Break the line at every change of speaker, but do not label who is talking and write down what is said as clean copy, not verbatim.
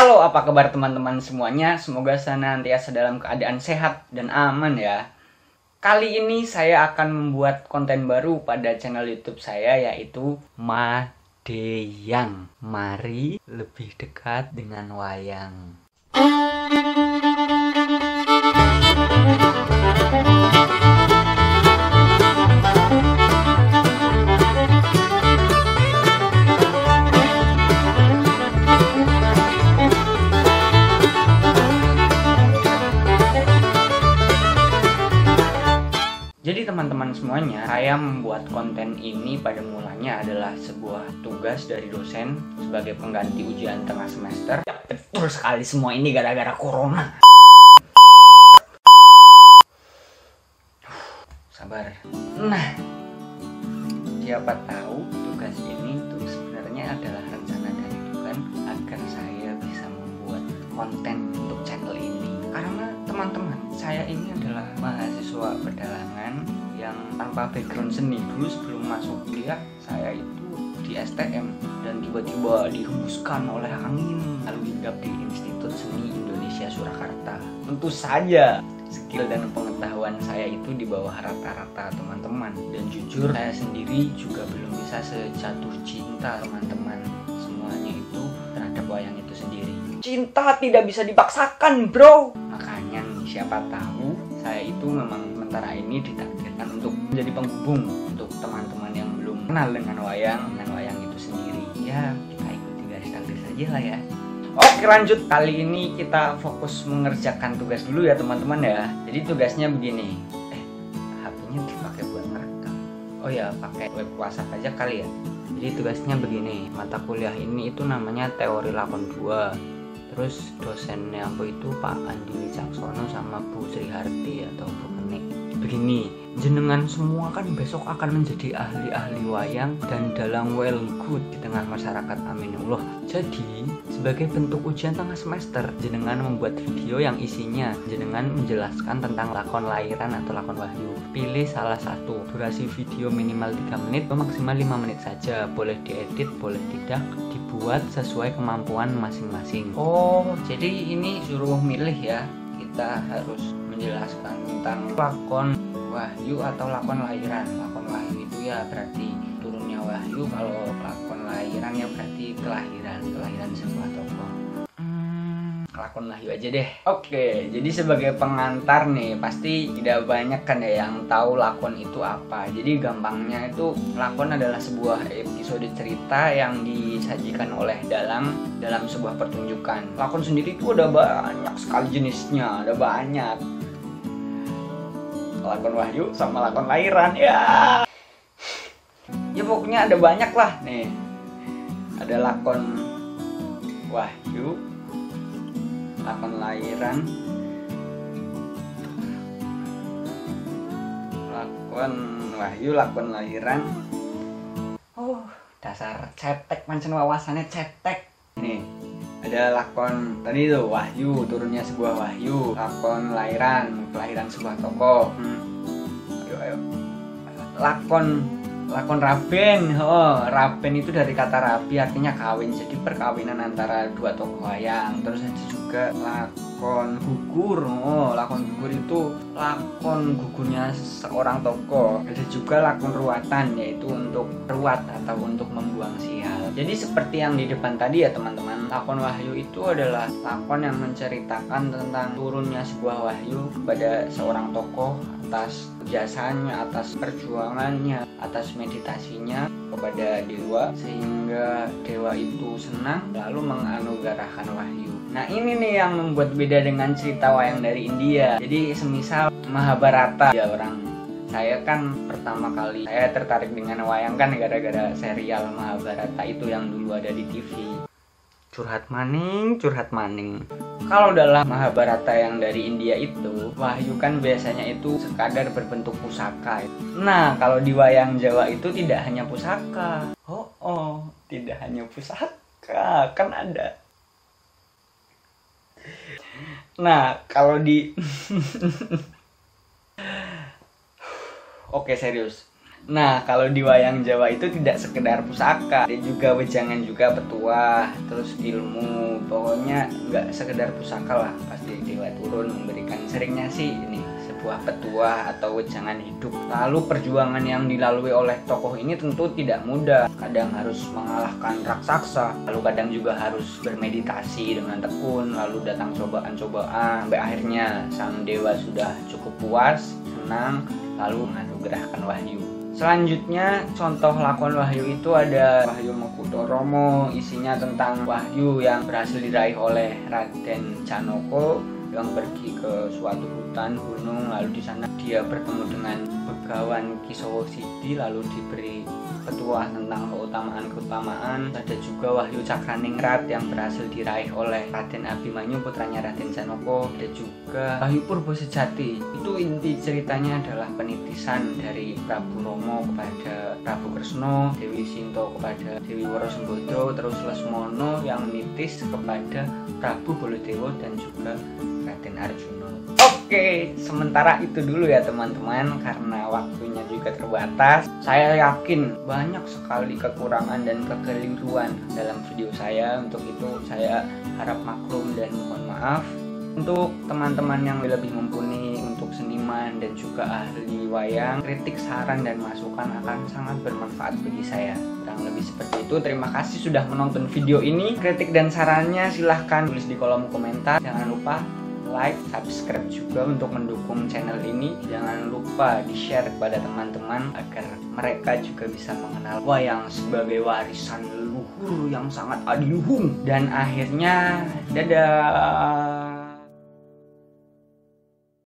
Halo, apa kabar teman-teman semuanya? Semoga senantiasa dalam keadaan sehat dan aman ya. Kali ini saya akan membuat konten baru pada channel YouTube saya, yaitu Madeyang. Mari lebih dekat dengan wayang. Jadi teman-teman semuanya, saya membuat konten ini pada mulanya adalah sebuah tugas dari dosen sebagai pengganti ujian tengah semester. Ya, betul sekali, semua ini gara-gara corona. Sabar. Nah, siapa tahu tugas ini tuh sebenarnya adalah rencana dari Tuhan agar saya bisa membuat konten untuk channel ini. Karena teman-teman, saya ini adalah mahasiswa pedalangan yang tanpa background seni. Dulu sebelum masuk kuliah, saya itu di STM dan tiba-tiba dihembuskan oleh angin lalu hinggap di Institut Seni Indonesia Surakarta. Tentu saja skill dan pengetahuan saya itu di bawah rata-rata teman-teman, dan jujur saya sendiri juga belum bisa sejatuh cinta teman-teman semuanya itu terhadap wayang itu sendiri. Cinta tidak bisa dipaksakan, bro. Makanya nih, siapa tahu saya itu memang sementara ini ditakdirkan untuk menjadi penghubung untuk teman-teman yang belum kenal dengan wayang itu sendiri. Ya, kita ikuti garis takdir saja lah ya. Oke, lanjut. Kali ini kita fokus mengerjakan tugas dulu ya teman-teman ya. Jadi tugasnya begini. HP-nya dipakai buat merekam. Oh ya, pakai web WhatsApp aja kali ya. Jadi tugasnya begini. Mata kuliah ini itu namanya teori lakon 2. Terus dosennya aku itu Pak Andi Wicaksono sama Bu Sri Harti atau Bu Kenik. Begini, jenengan semua kan besok akan menjadi ahli-ahli wayang dan dalang well good di tengah masyarakat, amin Allah. Jadi sebagai bentuk ujian tengah semester, jenengan membuat video yang isinya jenengan menjelaskan tentang lakon lairan atau lakon wahyu. Pilih salah satu. Durasi video minimal 3 menit atau maksimal 5 menit saja. Boleh diedit, boleh tidak. Dibuat sesuai kemampuan masing-masing. Oh, jadi ini suruh milih ya. Kita harus menjelaskan tentang lakon wahyu atau lakon lairan. Lakon wahyu itu ya berarti turunnya wahyu, kalau lakon lairan ya berarti kelahiran sebuah tokoh. Lakon wahyu aja deh. Oke, jadi sebagai pengantar nih, pasti tidak banyak kan ya yang tahu lakon itu apa. Jadi gampangnya itu lakon adalah sebuah episode cerita yang disajikan oleh dalam sebuah pertunjukan. Lakon sendiri itu ada banyak sekali jenisnya, ada banyak. Lakon wahyu sama lakon lairan ya. Ya pokoknya ada banyak lah nih. Ada lakon wahyu, lakon lairan, lakon wahyu, lakon lairan. Oh, dasar cetek, pancen wawasannya cetek. Nih, ada lakon tadi tuh wahyu, turunnya sebuah wahyu. Lakon lairan, kelahiran sebuah tokoh. Ayo. Lakon raben. Oh, raben itu dari kata rabi, artinya kawin. Jadi perkawinan antara dua tokoh wayang. Terus ada juga lakon gugur. Oh, lakon gugur itu lakon gugurnya seorang tokoh. Ada juga lakon ruatan, yaitu untuk ruat atau untuk membuang sial. Jadi seperti yang di depan tadi ya teman-teman, lakon wahyu itu adalah lakon yang menceritakan tentang turunnya sebuah wahyu kepada seorang tokoh atas jasanya, atas perjuangannya, atas meditasinya kepada dewa, sehingga dewa itu senang lalu menganugerahkan wahyu. Nah, ini nih yang membuat beda dengan cerita wayang dari India. Jadi semisal Mahabharata ya, saya kan pertama kali saya tertarik dengan wayang kan gara-gara serial Mahabharata itu yang dulu ada di TV. Curhat maning. Kalau dalam Mahabharata yang dari India itu, wahyu kan biasanya itu sekadar berbentuk pusaka. Nah, kalau di wayang Jawa itu tidak hanya pusaka. Tidak hanya pusaka, kan ada. Nah, kalau di Oke, serius. Nah, kalau di wayang Jawa itu tidak sekedar pusaka, dia juga wejangan juga petuah, terus ilmu. Pokoknya nggak sekedar pusaka lah, pasti dewa turun memberikan, seringnya sih ini sebuah petuah atau wejangan hidup. Lalu perjuangan yang dilalui oleh tokoh ini tentu tidak mudah. Kadang harus mengalahkan raksasa, lalu kadang juga harus bermeditasi dengan tekun, lalu datang cobaan-cobaan, sampai akhirnya sang dewa sudah cukup puas, senang, lalu menganugerahkan wahyu. Selanjutnya contoh lakon wahyu itu ada Wahyu Makutoromo, isinya tentang wahyu yang berhasil diraih oleh Raden Janaka yang pergi ke suatu hutan gunung, lalu di sana dia bertemu dengan Begawan Kisowosidi, lalu diberi petuah tentang keutamaan. Ada juga Wahyu Cakraningrat yang berhasil diraih oleh Raden Abimanyu putranya Raden Janaka. Ada juga Wahyu Purbosejati, itu inti ceritanya adalah penitisan dari Prabu Romo kepada Prabu Kresna, Dewi Sinta kepada Dewi Worosembodro, terus Lesmono yang nitis kepada Prabu Baladewa dan juga Raden Arjuna. Oke, sementara itu dulu ya teman-teman, karena waktunya juga terbatas. Saya yakin banyak sekali kekurangan dan kekeliruan dalam video saya. Untuk itu saya harap maklum dan mohon maaf. Untuk teman-teman yang lebih mumpuni untuk seniman dan juga ahli wayang, kritik, saran, dan masukan akan sangat bermanfaat bagi saya. Kurang lebih seperti itu. Terima kasih sudah menonton video ini. Kritik dan sarannya silahkan tulis di kolom komentar. Jangan lupa like, subscribe juga untuk mendukung channel ini. Jangan lupa di-share kepada teman-teman agar mereka juga bisa mengenal wayang sebagai warisan leluhur yang sangat adiluhung. Dan akhirnya, dadah.